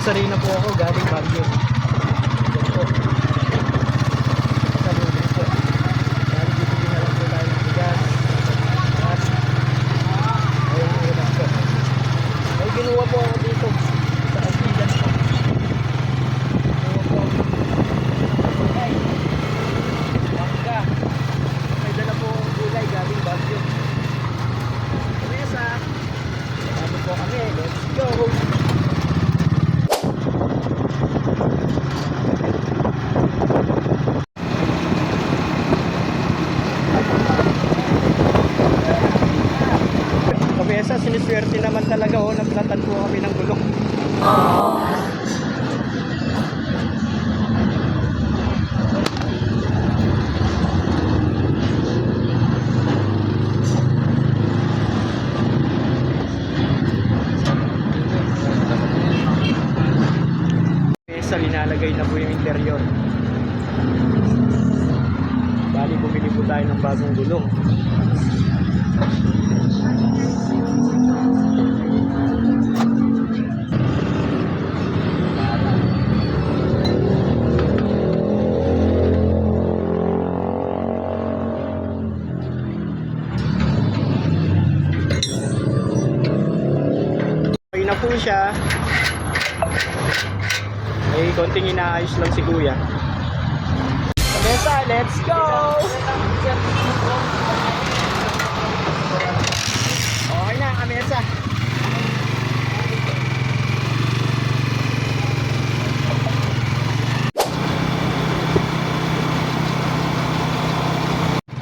Nag-grocery na po ako galing Baguio. Yan po. Sa lunes po. Galing dito din na lang po tayo ng bigas. At ayun yung ulam po. May ginuha po ako dito sa Asigan po. Ginuha po ako. Okay. Bangka. May dala po akong gulay galing Baguio. Mesa. Ano po kami? Let's go! Kabesa, siniswerte naman talaga oh, naplatan po kami ng gulong. Kabesa, linalagay na po yung interior. Bali, bumili po tayo ng bagong gulong. Okay na po siya. May konting inaayos lang si Kuya. Kabesa, let's go! Okay na, Kabesa.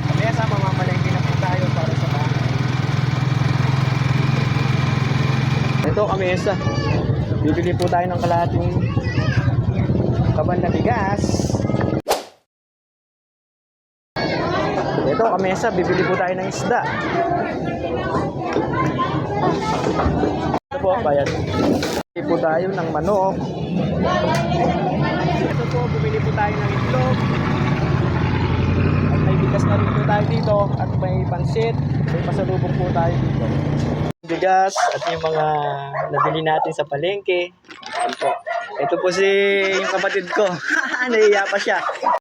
Kabesa, mamamalengke na po tayo para sa bahay. Ito, Kabesa. Bibili po tayo ng kalahating kaban na bigas. Ito, Kabesa, bibili po tayo ng isda. Ito po, bayad. Bibili po tayo ng manok. Ito po, bumili po tayo ng itlog. At may bigas na rin po tayo dito. At may pansit. May pasalubong po tayo dito. Bigas at yung mga nabili natin sa palengke. Ayan po. Ito po si yung kapatid ko. Nahiya pa siya.